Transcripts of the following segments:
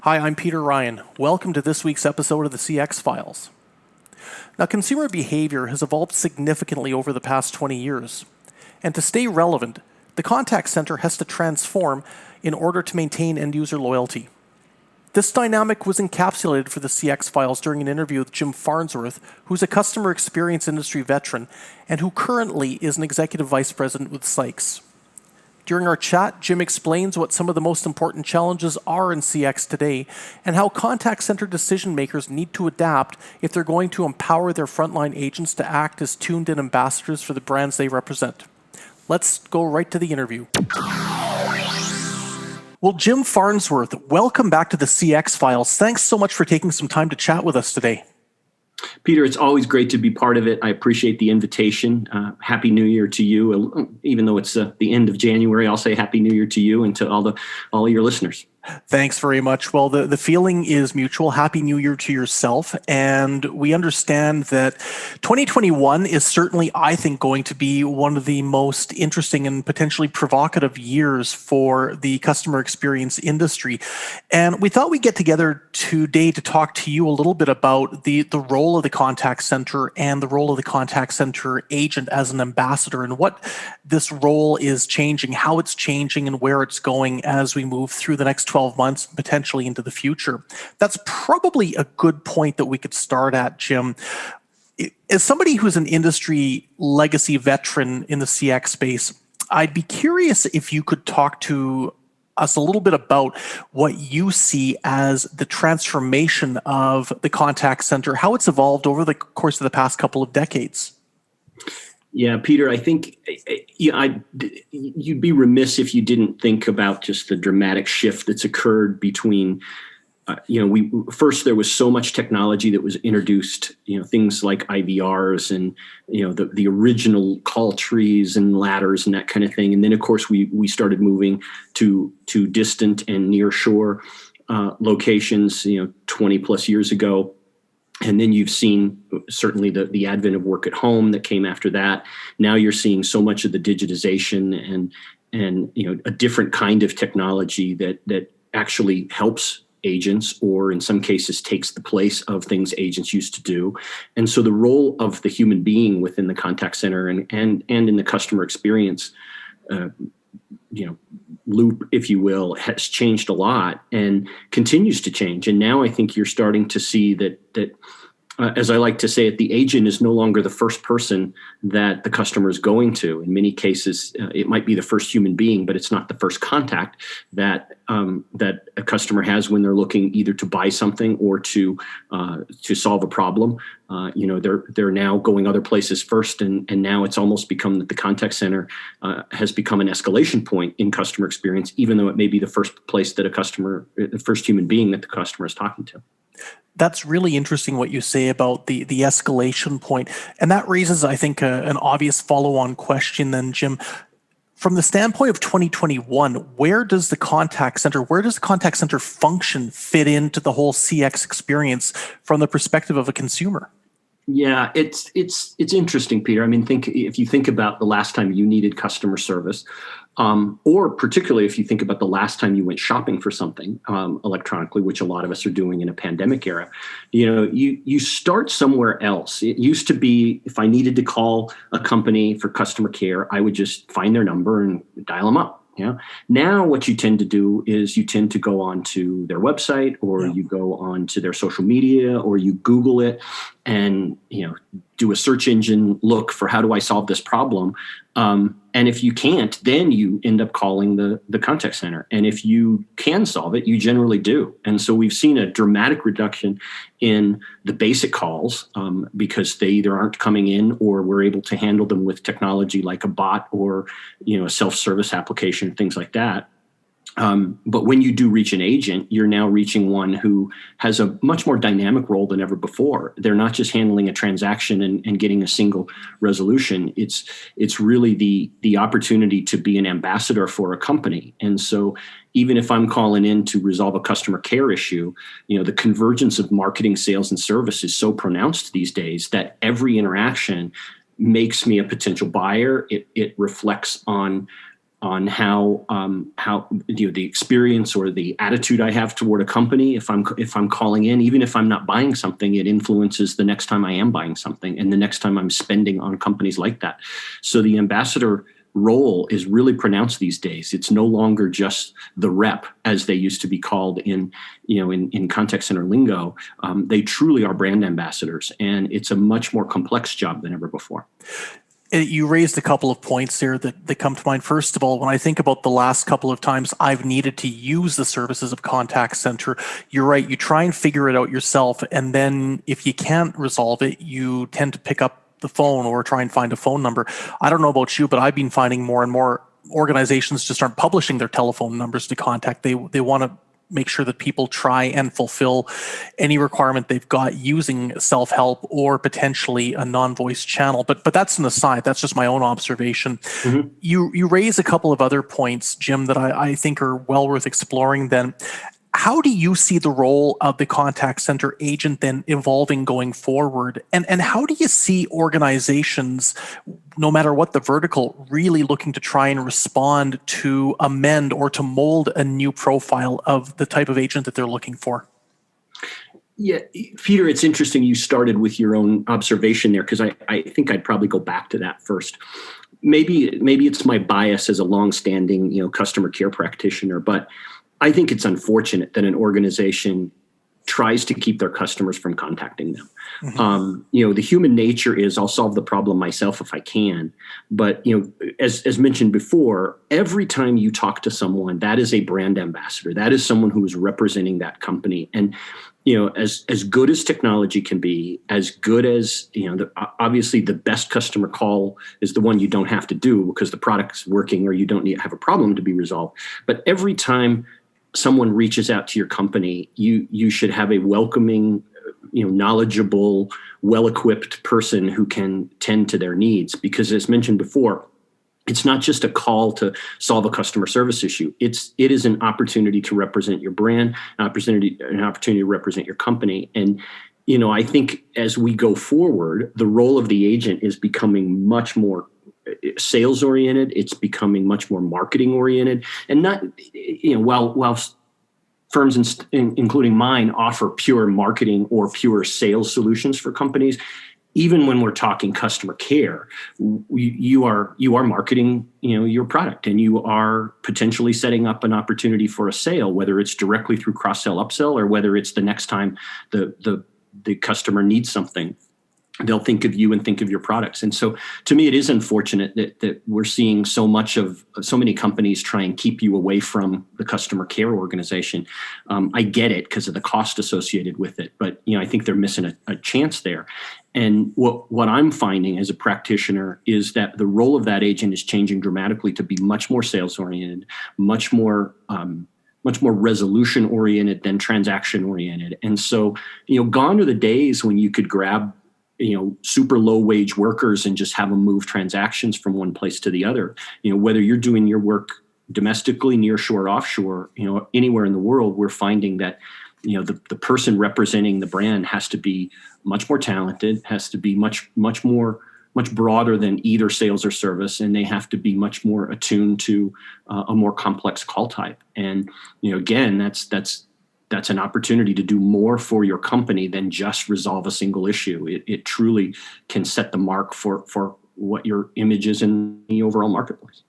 Hi, I'm Peter Ryan. Welcome to this week's episode of the CX Files. Now, consumer behavior has evolved significantly over the past 20 years. And to stay relevant, the contact center has to transform in order to maintain end-user loyalty. This dynamic was encapsulated for the CX Files during an interview with Jim Farnsworth, who's a customer experience industry veteran and who currently is an executive vice president with SYKES. During our chat, Jim explains what some of the most important challenges are in CX today and how contact center decision makers need to adapt if they're going to empower their frontline agents to act as tuned-in ambassadors for the brands they represent. Let's go right to the interview. Well, Jim Farnsworth, welcome back to the CX Files. Thanks so much for taking some time to chat with us today. Peter, it's always great to be part of it. I appreciate the invitation. Happy New Year to you. Even though it's the end of January, I'll say Happy New Year to you and to all your listeners. Thanks very much. Well, the feeling is mutual. Happy New Year to yourself. And we understand that 2021 is certainly, I think, going to be one of the most interesting and potentially provocative years for the customer experience industry. And we thought we'd get together today to talk to you a little bit about the role of the contact center and the role of the contact center agent as an ambassador and what this role is changing, how it's changing, and where it's going as we move through the next 12 months, potentially into the future. That's probably a good point that we could start at, Jim. As somebody who's an industry legacy veteran in the CX space, I'd be curious if you could talk to us a little bit about what you see as the transformation of the contact center, how it's evolved over the course of the past couple of decades. Yeah, Peter, I think you'd be remiss if you didn't think about just the dramatic shift that's occurred between, first there was so much technology that was introduced, things like IVRs and, the original call trees and ladders and that kind of thing. And then, of course, we started moving to distant and near shore locations, 20 plus years ago. And then you've seen certainly the advent of work at home that came after that. Now you're seeing so much of the digitization and a different kind of technology that actually helps agents, or in some cases takes the place of things agents used to do. And so the role of the human being within the contact center and in the customer experience loop, if you will, has changed a lot and continues to change. And now I think you're starting to see that as I like to say it, the agent is no longer the first person that the customer is going to. In many cases, it might be the first human being, but it's not the first contact that a customer has when they're looking either to buy something or to solve a problem. They're now going other places first, and now it's almost become that the contact center has become an escalation point in customer experience, even though it may be the first place that the first human being that the customer is talking to. That's really interesting what you say about the escalation point. And that raises, I think, an obvious follow-on question then, Jim. From the standpoint of 2021, where does the contact center function fit into the whole CX experience from the perspective of a consumer? Yeah, it's interesting, Peter. I mean, if you think about the last time you needed customer service, or particularly if you think about the last time you went shopping for something electronically, which a lot of us are doing in a pandemic era, you start somewhere else. It used to be if I needed to call a company for customer care, I would just find their number and dial them up. Now what you tend to do is you tend to go onto their website, or you go onto their social media, or you Google it and do a search engine look for how do I solve this problem. And if you can't, then you end up calling the contact center. And if you can solve it, you generally do. And so we've seen a dramatic reduction in the basic calls because they either aren't coming in or we're able to handle them with technology like a bot or a self-service application, things like that. But when you do reach an agent, you're now reaching one who has a much more dynamic role than ever before. They're not just handling a transaction and getting a single resolution. It's really the opportunity to be an ambassador for a company. And so even if I'm calling in to resolve a customer care issue, the convergence of marketing, sales, and service is so pronounced these days that every interaction makes me a potential buyer. It reflects on how the experience or the attitude I have toward a company. If I'm calling in, even if I'm not buying something, it influences the next time I am buying something and the next time I'm spending on companies like that. So the ambassador role is really pronounced these days. It's no longer just the rep, as they used to be called in contact center lingo. They truly are brand ambassadors, and it's a much more complex job than ever before. You raised a couple of points there that come to mind. First of all, when I think about the last couple of times I've needed to use the services of contact center, you're right. You try and figure it out yourself. And then if you can't resolve it, you tend to pick up the phone or try and find a phone number. I don't know about you, but I've been finding more and more organizations just aren't publishing their telephone numbers to contact. They want to make sure that people try and fulfill any requirement they've got using self-help or potentially a non-voice channel. But that's an aside. That's just my own observation. Mm-hmm. You raise a couple of other points, Jim, that I think are well worth exploring then. How do you see the role of the contact center agent then evolving going forward? And how do you see organizations, no matter what the vertical, really looking to try and respond to amend or to mold a new profile of the type of agent that they're looking for? Yeah, Peter, it's interesting you started with your own observation there, because I think I'd probably go back to that first. Maybe it's my bias as a longstanding customer care practitioner, but I think it's unfortunate that an organization tries to keep their customers from contacting them. Mm-hmm. The human nature is I'll solve the problem myself if I can. But, as mentioned before, every time you talk to someone, that is a brand ambassador. That is someone who is representing that company. And, as good as technology can be, as good as, obviously the best customer call is the one you don't have to do because the product's working or you don't have a problem to be resolved. But every time someone reaches out to your company, you should have a welcoming, knowledgeable, well-equipped person who can tend to their needs. Because as mentioned before, it's not just a call to solve a customer service issue. It is an opportunity to represent your brand, an opportunity to represent your company. And I think as we go forward, the role of the agent is becoming much more sales oriented. It's becoming much more marketing oriented, and not while firms including mine offer pure marketing or pure sales solutions for companies. Even when we're talking customer care, you are marketing your product, and you are potentially setting up an opportunity for a sale, whether it's directly through cross-sell, upsell, or whether it's the next time the customer needs something. They'll think of you and think of your products. And so to me, it is unfortunate that we're seeing so many companies try and keep you away from the customer care organization. I get it because of the cost associated with it, but I think they're missing a chance there. And what I'm finding as a practitioner is that the role of that agent is changing dramatically to be much more sales oriented, much more resolution oriented than transaction oriented. And so, gone are the days when you could grab super low wage workers and just have them move transactions from one place to the other. Whether you're doing your work domestically, near shore, offshore, anywhere in the world, we're finding that, the person representing the brand has to be much more talented, has to be much broader than either sales or service. And they have to be much more attuned to a more complex call type. And, again, that's an opportunity to do more for your company than just resolve a single issue. It truly can set the mark for what your image is in the overall marketplace.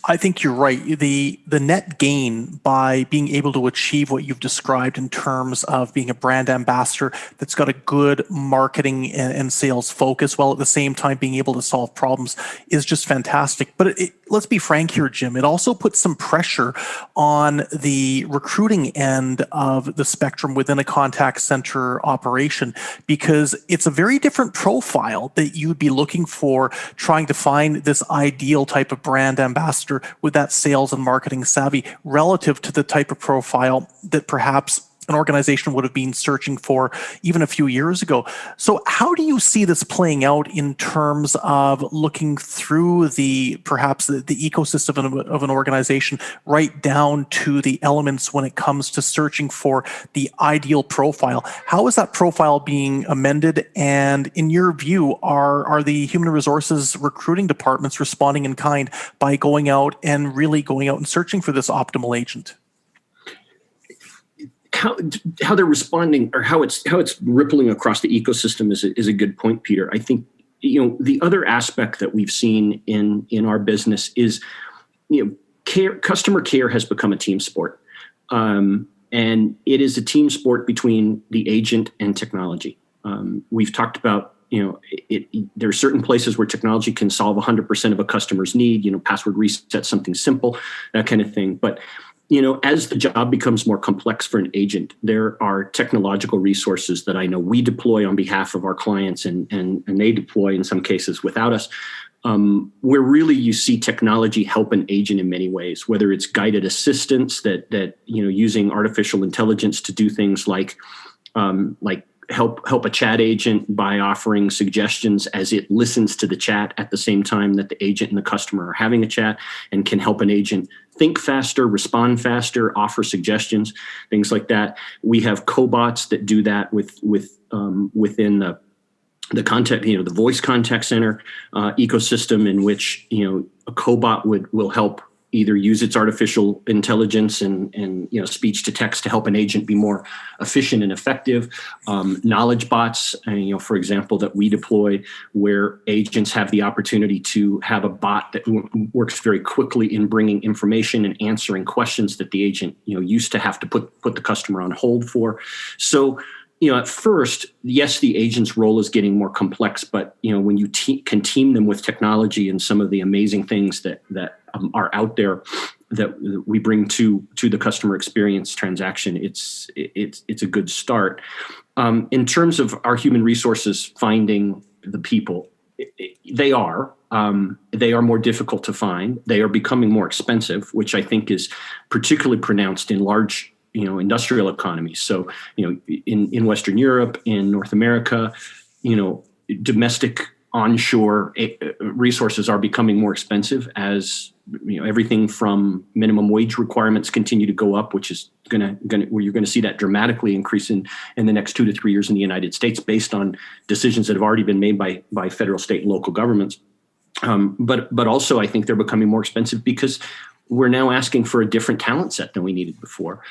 I think you're right. The net gain by being able to achieve what you've described in terms of being a brand ambassador that's got a good marketing and sales focus, while at the same time being able to solve problems, is just fantastic. But let's be frank here, Jim. It also puts some pressure on the recruiting end of the spectrum within a contact center operation, because it's a very different profile that you'd be looking for, trying to find this ideal type of brand ambassador with that sales and marketing savvy relative to the type of profile that perhaps an organization would have been searching for even a few years ago. So how do you see this playing out in terms of looking through perhaps the ecosystem of an organization right down to the elements when it comes to searching for the ideal profile? How is that profile being amended? And in your view, are the human resources recruiting departments responding in kind by going out and searching for this optimal agent? How they're responding, or how it's rippling across the ecosystem is a good point, Peter. I think the other aspect that we've seen in our business is customer care has become a team sport, and it is a team sport between the agent and technology. We've talked about there are certain places where technology can solve 100% of a customer's need. Password reset, something simple, that kind of thing, but as the job becomes more complex for an agent, there are technological resources that I know we deploy on behalf of our clients and they deploy in some cases without us, where really you see technology help an agent in many ways, whether it's guided assistance that using artificial intelligence to do things like help a chat agent by offering suggestions as it listens to the chat at the same time that the agent and the customer are having a chat, and can help an agent think faster, respond faster, offer suggestions, things like that. We have cobots that do that within the contact, the voice contact center ecosystem, in which a cobot will help either use its artificial intelligence and speech to text to help an agent be more efficient and effective. Knowledge bots, for example, that we deploy, where agents have the opportunity to have a bot that works very quickly in bringing information and answering questions that the agent used to have to put the customer on hold for. So at first, yes, the agent's role is getting more complex, but when you can team them with technology and some of the amazing things that are out there that we bring to the customer experience transaction, it's a good start. In terms of our human resources finding the people, they are more difficult to find. They are becoming more expensive, which I think is particularly pronounced in large industrial economies. So, in Western Europe, in North America, domestic onshore resources are becoming more expensive as everything from minimum wage requirements continue to go up, which is where you're going to see that dramatically increase in the next 2 to 3 years in the United States, based on decisions that have already been made by federal, state, and local governments. But also, I think they're becoming more expensive because we're now asking for a different talent set than we needed before.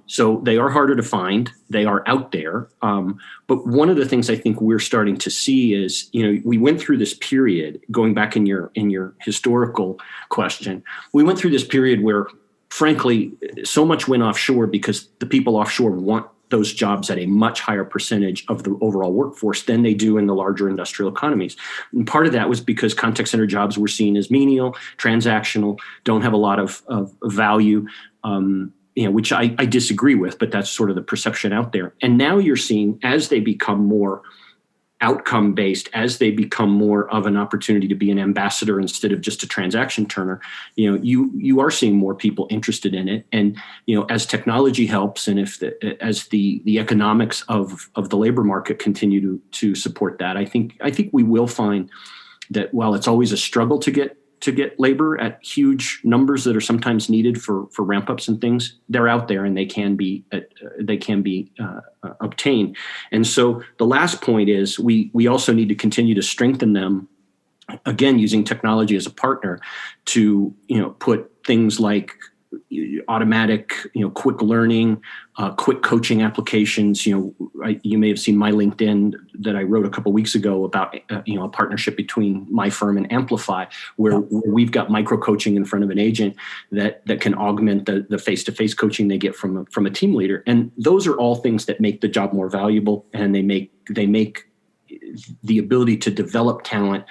So they are harder to find. They are out there. But one of the things I think we're starting to see is, we went through this period, going back in your historical question, we went through this period where, frankly, so much went offshore because the people offshore want those jobs at a much higher percentage of the overall workforce than they do in the larger industrial economies. And part of that was because contact center jobs were seen as menial, transactional, don't have a lot of value, which I disagree with, but that's sort of the perception out there. And now you're seeing, as they become more outcome-based, as they become more of an opportunity to be an ambassador instead of just a transaction turner, you are seeing more people interested in it. And as technology helps, and as the economics of the labor market continue to support that, I think we will find that while it's always a struggle to get labor at huge numbers that are sometimes needed for ramp ups and things, they're out there and they can be obtained. And so the last point is we also need to continue to strengthen them, again, using technology as a partner to put things like automatic, quick learning, quick coaching applications. You may have seen my LinkedIn that I wrote a couple of weeks ago about, a partnership between my firm and Amplify, where we've got micro coaching in front of an agent that can augment the face-to-face coaching they get from a team leader. And those are all things that make the job more valuable, and they make the ability to develop talent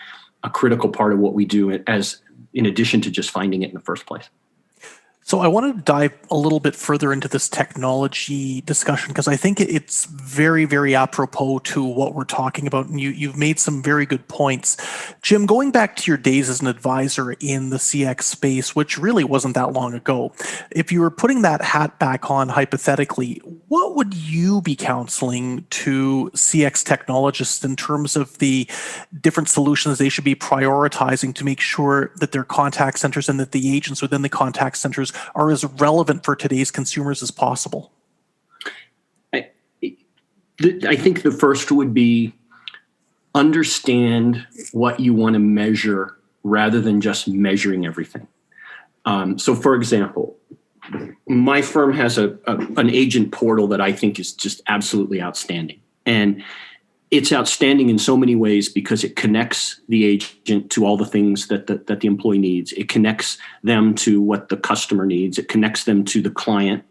a critical part of what we do, as in addition to just finding it in the first place. So I wanted to dive a little bit further into this technology discussion because I think it's very, very apropos to what we're talking about. And you've made some very good points. Jim, going back to your days as an advisor in the CX space, which really wasn't that long ago, if you were putting that hat back on hypothetically, what would you be counseling to CX technologists in terms of the different solutions they should be prioritizing to make sure that their contact centers and that the agents within the contact centers are as relevant for today's consumers as possible? I think the first would be understand what you want to measure rather than just measuring everything. So, for example, my firm has an agent portal that I think is just absolutely outstanding. And it's outstanding in so many ways because it connects the agent to all the things that the employee needs. It connects them to what the customer needs. It connects them to the client,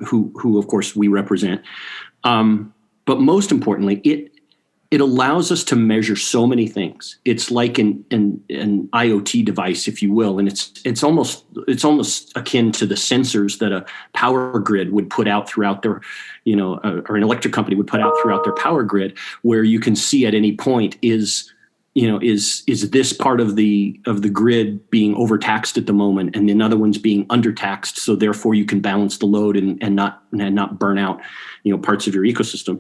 who of course we represent. But most importantly, it allows us to measure so many things. It's like an IoT device, if you will, and it's almost akin to the sensors that a power grid would put out throughout their, or an electric company would put out throughout their power grid, where you can see at any point is this part of the grid being overtaxed at the moment, and another one's being undertaxed, so therefore you can balance the load and not burn out parts of your ecosystem.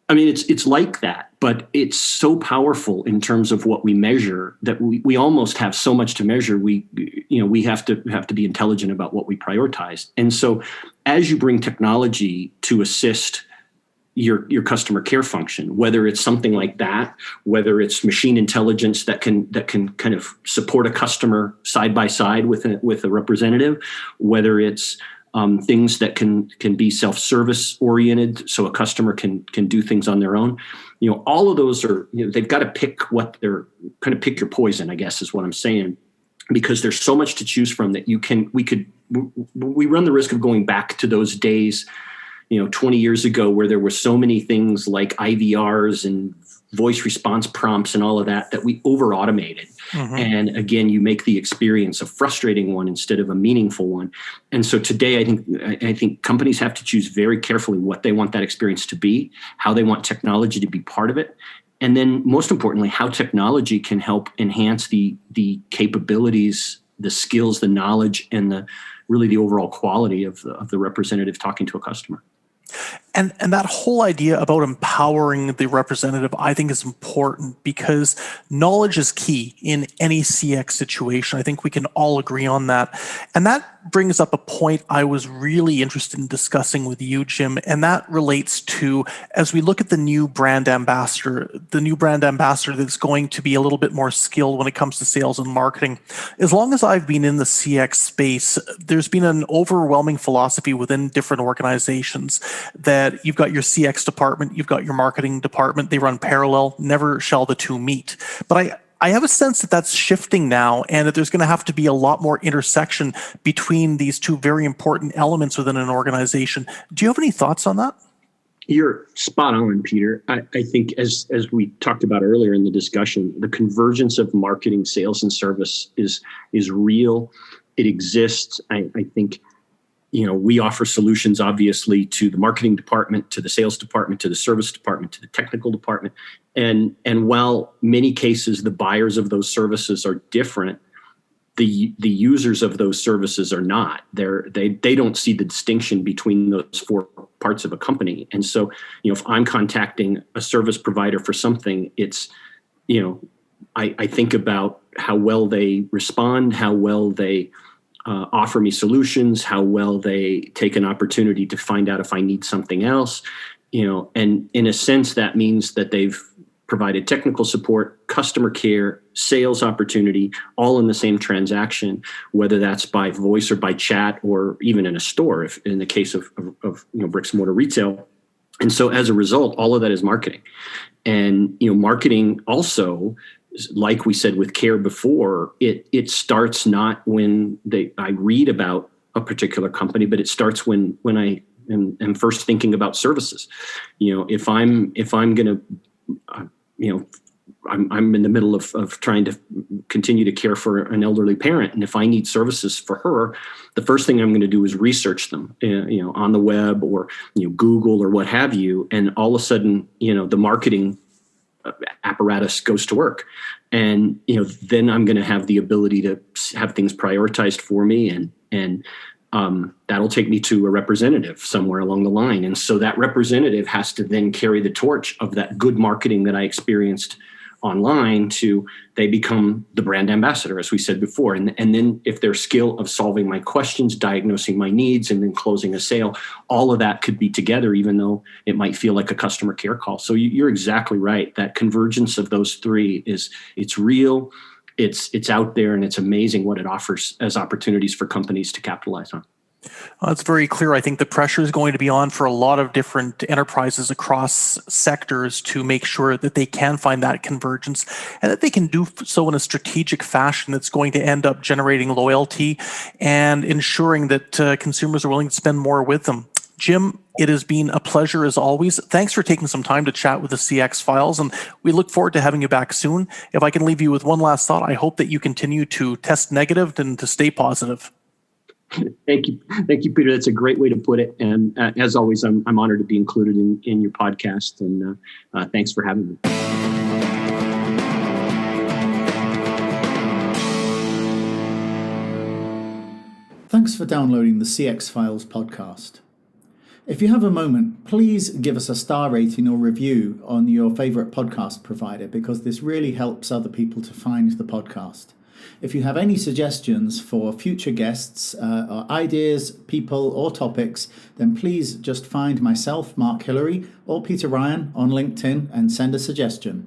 I mean, it's like that, but it's so powerful in terms of what we measure that we almost have so much to measure. We have to be intelligent about what we prioritize. And so as you bring technology to assist your customer care function, whether it's something like that, whether it's machine intelligence that can kind of support a customer side by side with a representative, whether it's things that can be self-service oriented, so a customer can do things on their own. All of those are, they've got to pick pick your poison, I guess is what I'm saying, because there's so much to choose from that we run the risk of going back to those days, 20 years ago, where there were so many things like IVRs and voice response prompts and all of that we over automated. Mm-hmm. And again, you make the experience a frustrating one instead of a meaningful one. And so today, I think companies have to choose very carefully what they want that experience to be, how they want technology to be part of it, and then most importantly, how technology can help enhance the capabilities, the skills, the knowledge, and the overall quality of the representative talking to a customer. And that whole idea about empowering the representative, I think, is important because knowledge is key in any CX situation. I think we can all agree on that. And that brings up a point I was really interested in discussing with you, Jim, and that relates to, as we look at the new brand ambassador that's going to be a little bit more skilled when it comes to sales and marketing. As long as I've been in the CX space, there's been an overwhelming philosophy within different organizations that you've got your CX department, you've got your marketing department, they run parallel, never shall the two meet. But I have a sense that that's shifting now and that there's going to have to be a lot more intersection between these two very important elements within an organization. Do you have any thoughts on that? You're spot on, Peter. I think as we talked about earlier in the discussion, the convergence of marketing, sales, and service is real. It exists. I think we offer solutions, obviously, to the marketing department, to the sales department, to the service department, to the technical department. And while many cases the buyers of those services are different, the users of those services are not. They don't see the distinction between those four parts of a company. And so, if I'm contacting a service provider for something, it's, I think about how well they respond, how well they offer me solutions, how well they take an opportunity to find out if I need something else, and in a sense that means that they've provided technical support, customer care, sales opportunity, all in the same transaction, whether that's by voice or by chat or even in a store, if in the case of bricks and mortar retail. And so as a result, all of that is marketing. And marketing also, like we said with care before, it starts not when I read about a particular company, but it starts when I am first thinking about services. If I'm going to I'm in the middle of trying to continue to care for an elderly parent. And if I need services for her, the first thing I'm going to do is research them, on the web or, Google or what have you. And all of a sudden, the marketing apparatus goes to work. And, then I'm going to have the ability to have things prioritized for me, and that'll take me to a representative somewhere along the line. And so that representative has to then carry the torch of that good marketing that I experienced online to, they become the brand ambassador, as we said before. And then if their skill of solving my questions, diagnosing my needs, and then closing a sale, all of that could be together, even though it might feel like a customer care call. So you're exactly right. That convergence of those three it's real, it's out there, and it's amazing what it offers as opportunities for companies to capitalize on. It's very clear. I think the pressure is going to be on for a lot of different enterprises across sectors to make sure that they can find that convergence, and that they can do so in a strategic fashion that's going to end up generating loyalty and ensuring that consumers are willing to spend more with them. Jim, it has been a pleasure as always. Thanks for taking some time to chat with the CX Files, and we look forward to having you back soon. If I can leave you with one last thought, I hope that you continue to test negative and to stay positive. Thank you, Peter. That's a great way to put it. And as always, I'm honored to be included in your podcast. And thanks for having me. Thanks for downloading the CX Files podcast. If you have a moment, please give us a star rating or review on your favorite podcast provider, because this really helps other people to find the podcast. If you have any suggestions for future guests, or ideas, people, or topics, then please just find myself, Mark Hillary, or Peter Ryan on LinkedIn and send a suggestion.